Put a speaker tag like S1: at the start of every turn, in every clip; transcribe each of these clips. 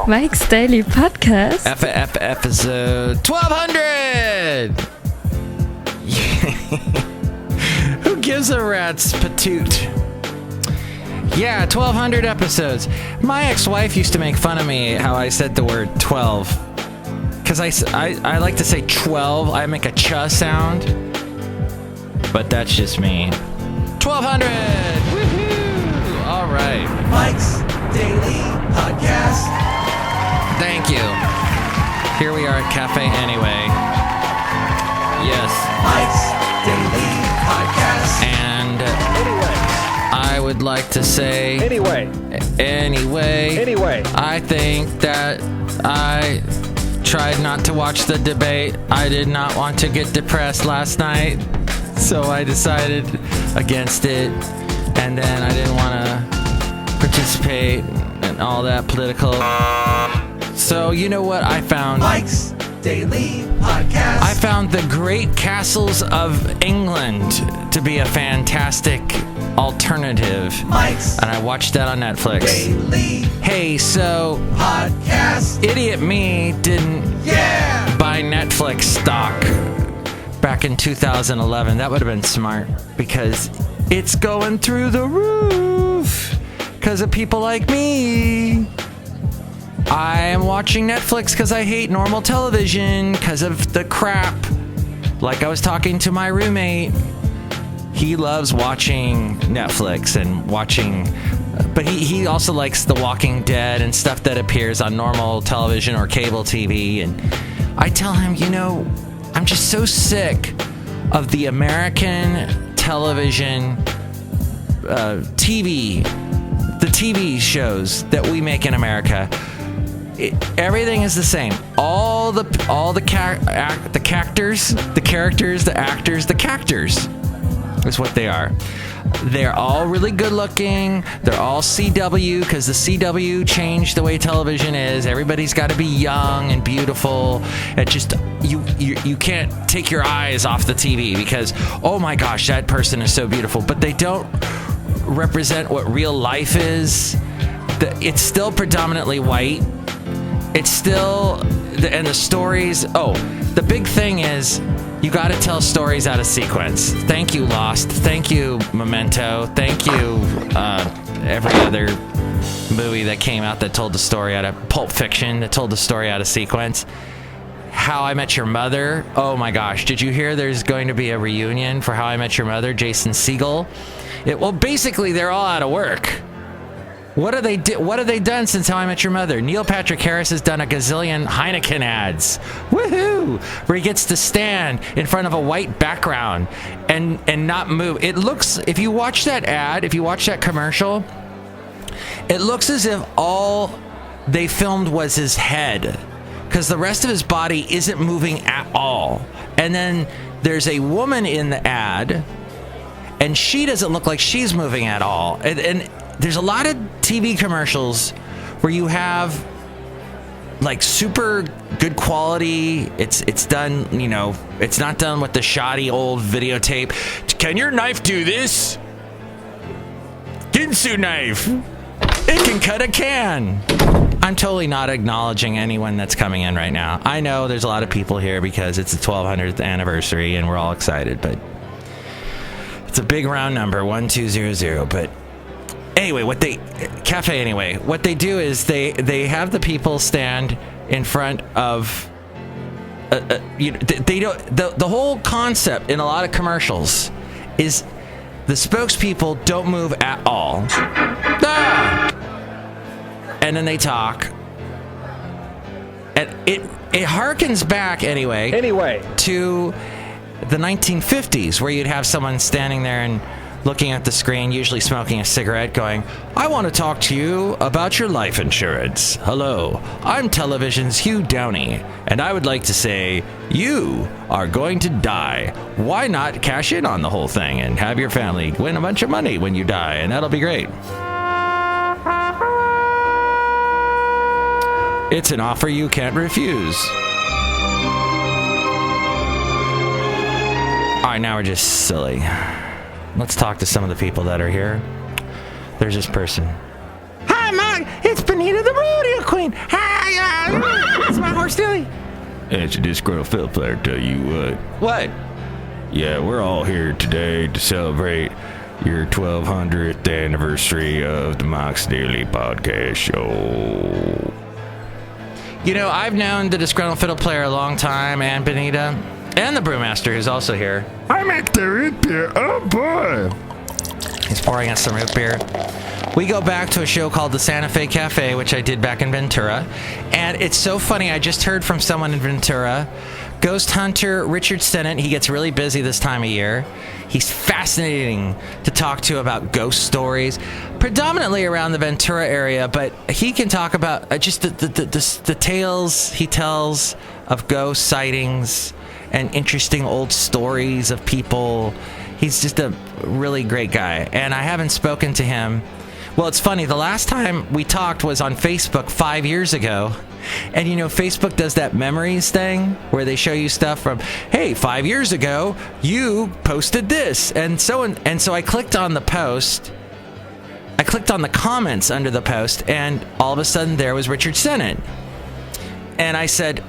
S1: Mike's Daily Podcast.
S2: Episode 1200! Who gives a rat's patoot? Yeah, 1200 episodes. My ex-wife used to make fun of me how I said the word 12. Because I like to say 12. I make a ch sound. But that's just me. 1200! Woohoo! All right.
S3: Mike's Daily Podcast.
S2: Thank you. Here we are at Cafe Anyway. Yes.
S3: Mike's Daily Podcast.
S2: And I would like to say...
S4: Anyway,
S2: I think that I tried not to watch the debate. I did not want to get depressed last night, so I decided against it. And then I didn't want to participate in all that political... So, you know what I found?
S3: Mike's Daily Podcast.
S2: I found The Great Castles of England to be a fantastic alternative.
S3: Mike's
S2: And I watched that on Netflix.
S3: Daily
S2: Hey, so
S3: Podcast.
S2: idiot me didn't
S3: Yeah!
S2: buy Netflix stock back in 2011. That would have been smart because it's going through the roof because of people like me. I am watching Netflix because I hate normal television because of the crap. Like I was talking to my roommate. He loves watching Netflix and watching... But he also likes The Walking Dead and stuff that appears on normal television or cable TV. And I tell him, you know, I'm just so sick of the American television TV, the TV shows that we make in America. Everything is the same. All the characters, the actors is what they are. They're all really good looking. They're all CW because the CW changed the way television is. Everybody's got to be young and beautiful. It just you can't take your eyes off the TV because oh my gosh, that person is so beautiful. But they don't represent what real life is. It's still predominantly white. It's still, and the stories, the big thing is you got to tell stories out of sequence. Thank you, Lost. Thank you, Memento. Thank you, every other movie that came out that told the story out of Pulp Fiction, that told the story out of sequence. How I Met Your Mother. Oh my gosh, did you hear there's going to be a reunion for How I Met Your Mother? Jason Segel. Well, basically, they're all out of work. What have they done since How I Met Your Mother? Neil Patrick Harris has done a gazillion Heineken ads. Woohoo! Where he gets to stand in front of a white background and not move. It looks, if you watch that ad, if you watch that commercial, it looks as if all they filmed was his head. Because the rest of his body isn't moving at all. And then there's a woman in the ad, and she doesn't look like she's moving at all. And there's a lot of TV commercials where you have like super good quality. It's done, you know, it's not done with the shoddy old videotape. Can your knife do this? Ginsu knife. It can cut a can. I'm totally not acknowledging anyone that's coming in right now. I know there's a lot of people here because it's the 1200th anniversary and we're all excited, but it's a big round number, 1200, but anyway, what they do is they have the people stand in front of they don't the whole concept in a lot of commercials is the spokespeople don't move at all. And then they talk. And it harkens back anyway to the 1950s where you'd have someone standing there and looking at the screen, usually smoking a cigarette, going, I want to talk to you about your life insurance. Hello, I'm television's Hugh Downey, and I would like to say, you are going to die. Why not cash in on the whole thing and have your family win a bunch of money when you die, and that'll be great. It's an offer you can't refuse. All right, now we're just silly. Let's talk to some of the people that are here. There's this person. Hi! It's Benita the rodeo queen. Hi, it's my horse Dilly.
S4: It's a Disgruntled Fiddle Player, tell you what.
S2: What?
S4: Yeah, we're all here today to celebrate your 1200th anniversary of the Mox Daily Podcast Show.
S2: You know, I've known the Disgruntled Fiddle Player a long time, and Benita, and the Brewmaster, who's also here.
S4: I make the root beer. Oh, boy.
S2: He's pouring us some root beer. We go back to a show called the Santa Fe Cafe, which I did back in Ventura. And it's so funny. I just heard from someone in Ventura. Ghost hunter Richard Sennett. He gets really busy this time of year. He's fascinating to talk to about ghost stories, predominantly around the Ventura area, but he can talk about just the tales he tells of ghost sightings and interesting old stories of people. He's just a really great guy, and I haven't spoken to him. Well, it's funny. The last time we talked was on Facebook 5 years ago. And you know, Facebook does that memories thing where they show you stuff from, hey, 5 years ago, you posted this. And so I clicked on the post. I clicked on the comments under the post, and all of a sudden there was Richard Sennett. And I said,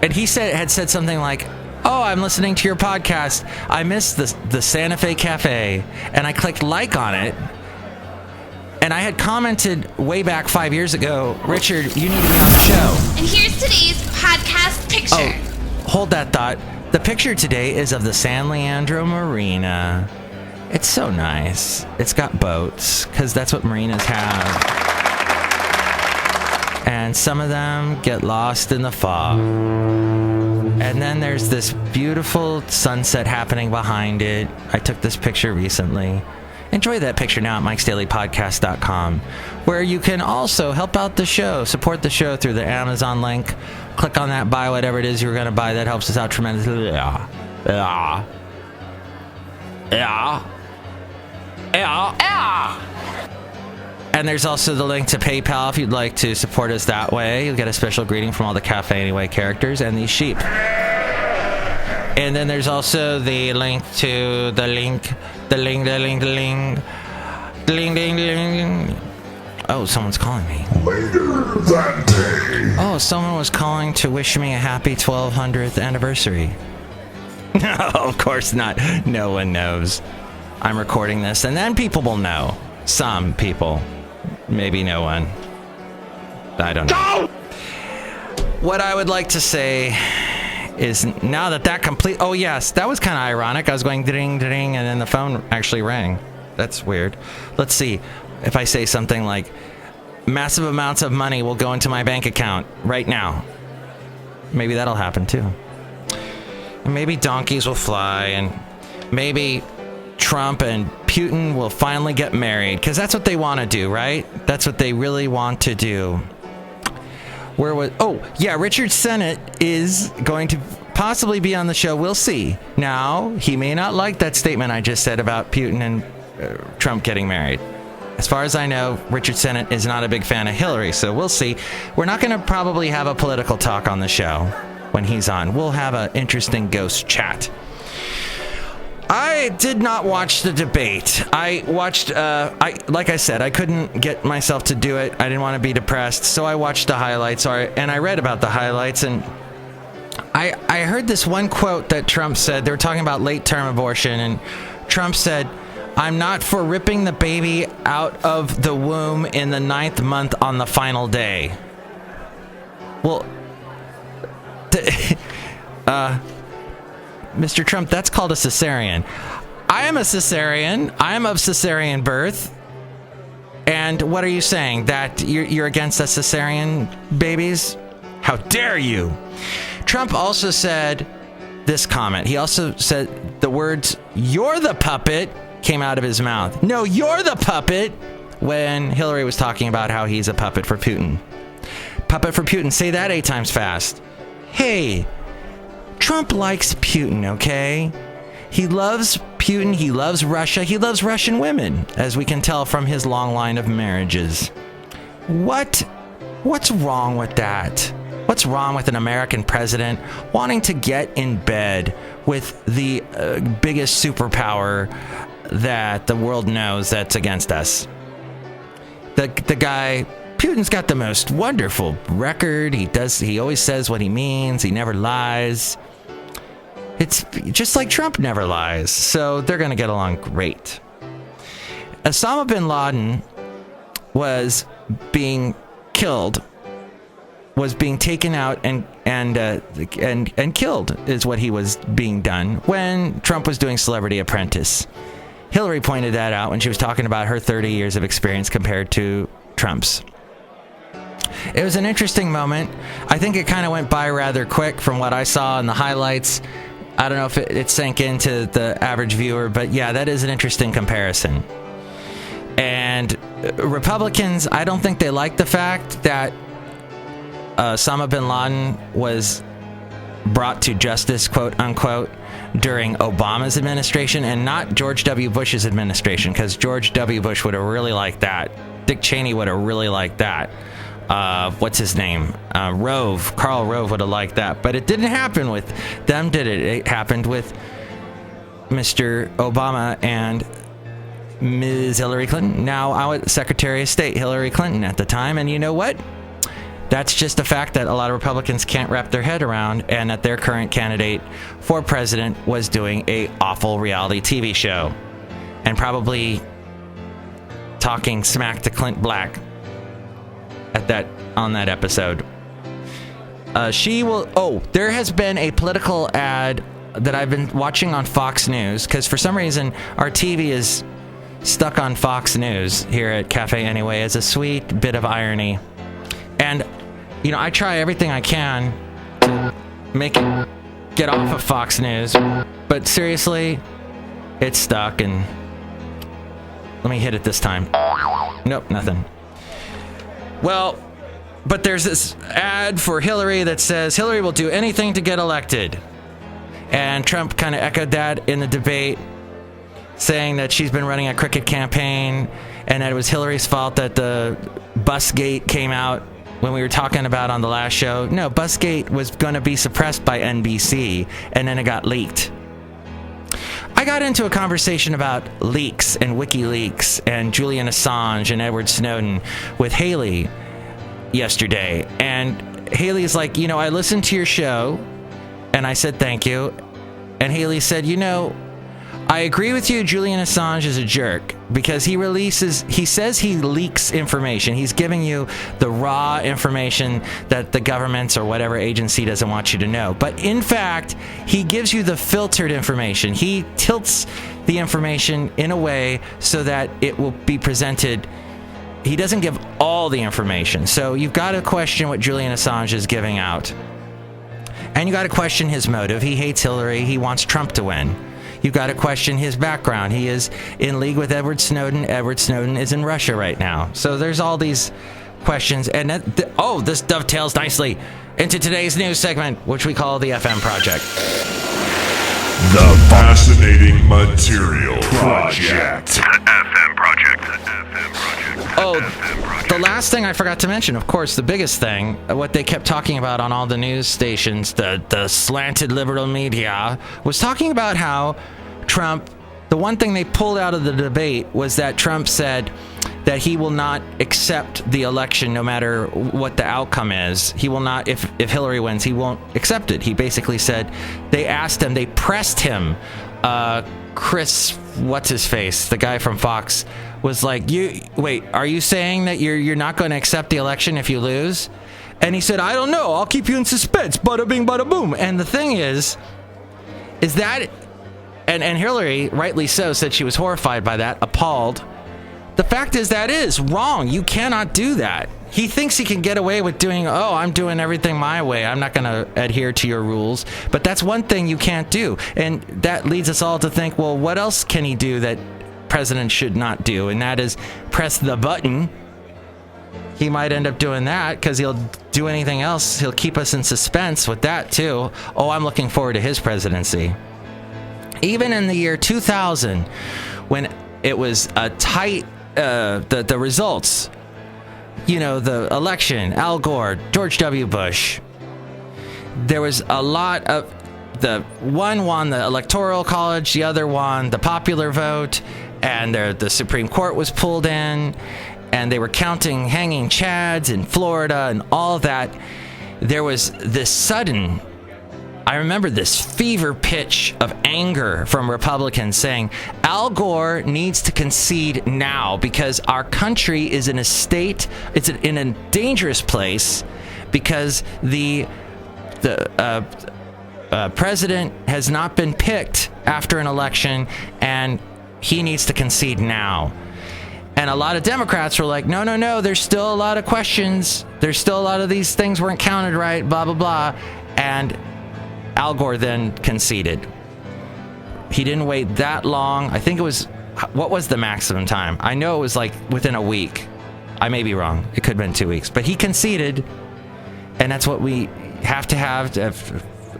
S2: and he had said something like, oh, I'm listening to your podcast. I missed the Santa Fe Cafe. And I clicked like on it. And I had commented way back 5 years ago, Richard, you need to be on the show.
S5: And here's today's podcast picture.
S2: Oh, hold that thought. The picture today is of the San Leandro Marina. It's so nice. It's got boats, because that's what marinas have. And some of them get lost in the fog. And then there's this beautiful sunset happening behind it. I took this picture recently. Enjoy that picture now at Mike'sDailyPodcast.com, where you can also help out the show, support the show through the Amazon link. Click on that, buy whatever it is you're going to buy. That helps us out tremendously. Yeah. And there's also the link to PayPal if you'd like to support us that way. You'll get a special greeting from all the Cafe Anyway characters and these sheep. And then there's also the link to the link. Oh, someone's calling me.
S6: Later that day.
S2: Oh, someone was calling to wish me a happy 1200th anniversary. No, of course not. No one knows. I'm recording this, and then people will know. Some people. Maybe no one. I don't know. What I would like to say is now that complete... Oh, yes, that was kind of ironic. I was going ding, ding, and then the phone actually rang. That's weird. Let's see if I say something like, massive amounts of money will go into my bank account right now. Maybe that'll happen, too. And maybe donkeys will fly, and maybe Trump and Putin will finally get married, because that's what they want to do, right? That's what they really want to do. Richard Sennett is going to possibly be on the show. We'll see. Now, he may not like that statement I just said about Putin and Trump getting married. As far as I know, Richard Sennett is not a big fan of Hillary, so we'll see. We're not going to probably have a political talk on the show when he's on. We'll have an interesting ghost chat. I did not watch the debate. I watched, like I said, I couldn't get myself to do it. I didn't want to be depressed, so I watched the highlights, and I read about the highlights, and I heard this one quote that Trump said. They were talking about late-term abortion, and Trump said, I'm not for ripping the baby out of the womb in the 9th month on the final day. Well, Mr. Trump, that's called a cesarean. I am a cesarean. I am of cesarean birth. And what are you saying? That you're against the cesarean babies? How dare you? Trump also said this comment. He also said the words, "You're the puppet," came out of his mouth. No, you're the puppet, when Hillary was talking about how he's a puppet for Putin. Puppet for Putin. Say that 8 times fast. Hey, Trump likes Putin, okay? He loves Putin, he loves Russia, he loves Russian women, as we can tell from his long line of marriages. What's wrong with that? What's wrong with an American president wanting to get in bed with the biggest superpower that the world knows that's against us? the guy, Putin's got the most wonderful record. He always says what he means. He never lies. It's just like Trump never lies. So they're going to get along great. Osama bin Laden was being killed, was being taken out and killed is what he was being done when Trump was doing Celebrity Apprentice. Hillary pointed that out when she was talking about her 30 years of experience compared to Trump's. It was an interesting moment. I think it kind of went by rather quick from what I saw in the highlights. I don't know if it sank into the average viewer, but yeah, that is an interesting comparison. And Republicans, I don't think they like the fact that Osama bin Laden was brought to justice, quote unquote, during Obama's administration and not George W. Bush's administration, because George W. Bush would have really liked that. Dick Cheney would have really liked that. What's his name? Karl Rove would have liked that. But it didn't happen with them, did it? It happened with Mr. Obama and Ms. Hillary Clinton. Now, I was Secretary of State Hillary Clinton at the time. And you know what? That's just a fact that a lot of Republicans can't wrap their head around, and that their current candidate for president was doing a awful reality TV show and probably talking smack to Clint Black on that episode. There has been a political ad that I've been watching on Fox News, because for some reason our TV is stuck on Fox News here at Cafe Anyway as a sweet bit of irony. And, you know, I try everything I can to make it get off of Fox News, but seriously, it's stuck, and let me hit it this time. Nope, nothing. Well, but there's this ad for Hillary that says Hillary will do anything to get elected. And Trump kind of echoed that in the debate, saying that she's been running a crooked campaign and that it was Hillary's fault that the Busgate came out when we were talking about on the last show. No, Busgate was going to be suppressed by NBC, and then it got leaked. I got into a conversation about leaks and WikiLeaks and Julian Assange and Edward Snowden with Haley yesterday. And Haley's like, you know, I listened to your show, and I said thank you. And Haley said, you know, I agree with you, Julian Assange is a jerk, because he says he leaks information. He's giving you the raw information that the governments or whatever agency doesn't want you to know. But in fact, he gives you the filtered information. He tilts the information in a way so that it will be presented. He doesn't give all the information. So you've got to question what Julian Assange is giving out. And you got to question his motive. He hates Hillary. He wants Trump to win. You've got to question his background. He is in league with Edward Snowden. Edward Snowden is in Russia right now. So there's all these questions. And this dovetails nicely into today's news segment, which we call the FM Project.
S6: The Fascinating Material Project.
S4: FM Project.
S2: The last thing I forgot to mention, of course, the biggest thing, what they kept talking about on all the news stations, the slanted liberal media, was talking about how Trump, the one thing they pulled out of the debate was that Trump said that he will not accept the election no matter what the outcome is. He will not, if Hillary wins, he won't accept it. He basically said, they pressed him, Chris, what's his face, the guy from Fox, was like, are you saying that you're not going to accept the election if you lose? And he said, I don't know, I'll keep you in suspense, bada bing, bada boom. And the thing is that, and Hillary, rightly so, said she was horrified by that, appalled. The fact is that is wrong. You cannot do that. He thinks he can get away with doing, I'm doing everything my way. I'm not going to adhere to your rules. But that's one thing you can't do. And that leads us all to think, well, what else can he do that president should not do? And that is press the button. He might end up doing that because he'll do anything else. He'll keep us in suspense with that too. I'm looking forward to his presidency. Even in the year 2000, when it was a tight, the results, the election, Al Gore, George W. Bush, there was a lot of, the one won the Electoral College, the other won the popular vote, and the Supreme Court was pulled in, and they were counting hanging chads in Florida and all of that, there was this sudden, I remember this fever pitch of anger from Republicans saying Al Gore needs to concede now because our country is in a state, it's in a dangerous place because the president has not been picked after an election and he needs to concede now. And a lot of Democrats were like, no, there's still a lot of questions. There's still a lot of these things weren't counted right, blah, blah, blah. And Al Gore then conceded. He didn't wait that long. I think it was, what was the maximum time? I know it was like within a week. I may be wrong. It could have been 2 weeks. But he conceded. And that's what we have to have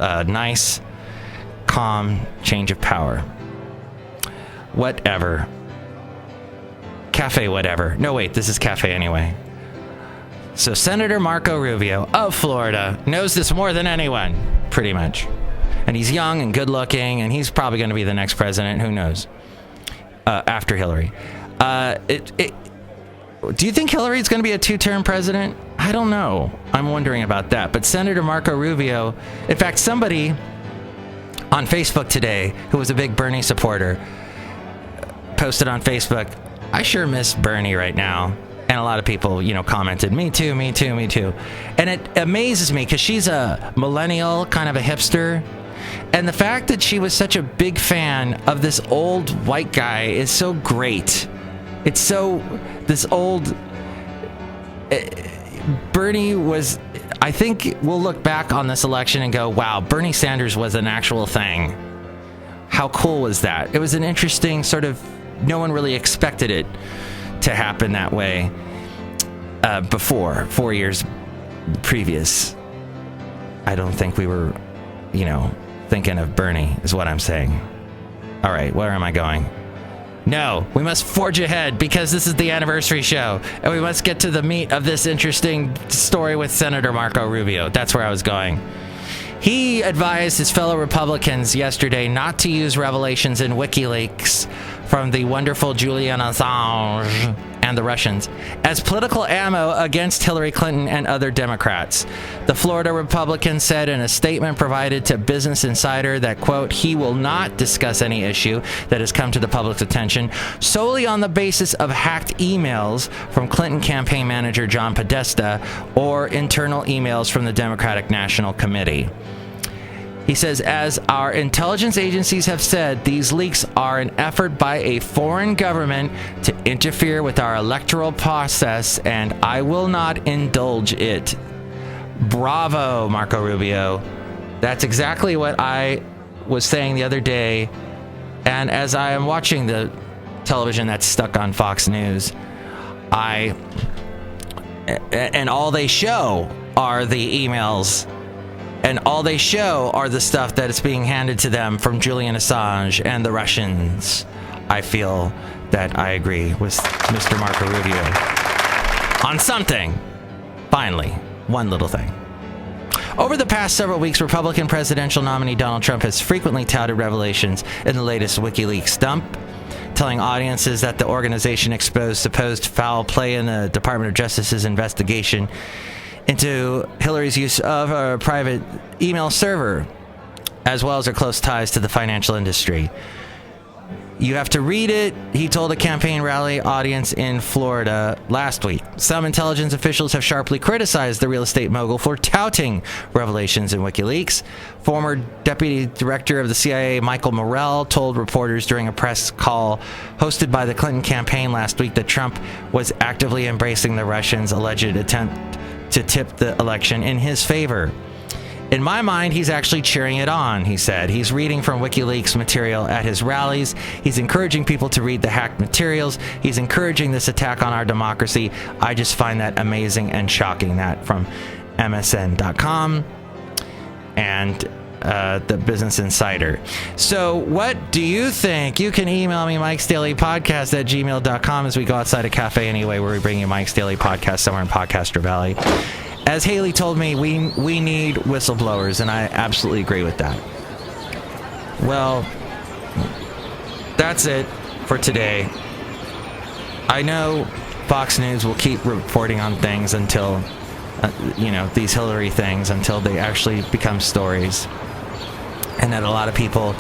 S2: a nice, calm change of power. Whatever. Cafe whatever. No, wait, this is cafe anyway. So Senator Marco Rubio of Florida knows this more than anyone, pretty much. And he's young and good looking, and he's probably going to be the next president. Who knows? After Hillary. Do you think Hillary's going to be a 2-term president? I don't know. I'm wondering about that. But Senator Marco Rubio, in fact, somebody on Facebook today who was a big Bernie supporter posted on Facebook, I sure miss Bernie right now. And a lot of people, commented, me too. And it amazes me because she's a millennial, kind of a hipster. And the fact that she was such a big fan of this old white guy is so great. It's so, this old, Bernie was, I think we'll look back on this election and go, wow, Bernie Sanders was an actual thing. How cool was that? It was an interesting sort of, no one really expected it to happen that way before, 4 years previous. I don't think we were, thinking of Bernie is what I'm saying. All right, where am I going? No, we must forge ahead because this is the anniversary show and we must get to the meat of this interesting story with Senator Marco Rubio. That's where I was going. He advised his fellow Republicans yesterday not to use revelations in WikiLeaks from the wonderful Julian Assange and the Russians as political ammo against Hillary Clinton and other Democrats. The Florida Republican said in a statement provided to Business Insider that, quote, he will not discuss any issue that has come to the public's attention solely on the basis of hacked emails from Clinton campaign manager John Podesta or internal emails from the Democratic National Committee. He says, as our intelligence agencies have said, these leaks are an effort by a foreign government to interfere with our electoral process, and I will not indulge it. Bravo, Marco Rubio. That's exactly what I was saying the other day. And as I am watching the television that's stuck on Fox News, and all they show are the emails. And all they show are the stuff that is being handed to them from Julian Assange and the Russians. I feel that I agree with Mr. Marco Rubio on something. Finally, one little thing. Over the past several weeks, Republican presidential nominee Donald Trump has frequently touted revelations in the latest WikiLeaks dump, telling audiences that the organization exposed supposed foul play in the Department of Justice's investigation into Hillary's use of a private email server, as well as her close ties to the financial industry. You have to read it, he told a campaign rally audience in Florida last week. Some intelligence officials have sharply criticized the real estate mogul for touting revelations in WikiLeaks. Former Deputy Director of the CIA, Michael Morrell, told reporters during a press call hosted by the Clinton campaign last week that Trump was actively embracing the Russians' alleged attempt to tip the election in his favor. In my mind, he's actually cheering it on, he said. He's reading from WikiLeaks material at his rallies. He's encouraging people to read the hacked materials. He's encouraging this attack on our democracy. I just find that amazing and shocking. That from MSN.com and the Business Insider. So what do you think? You can email me, mikesdailypodcast@gmail.com as we go outside a cafe anyway, where we bring you Mike's Daily Podcast somewhere in Podcaster Valley. As Haley told me, we need whistleblowers, and I absolutely agree with that. Well, that's it for today. I know Fox News will keep reporting on things until, these Hillary things, until they actually become stories. And that a lot of people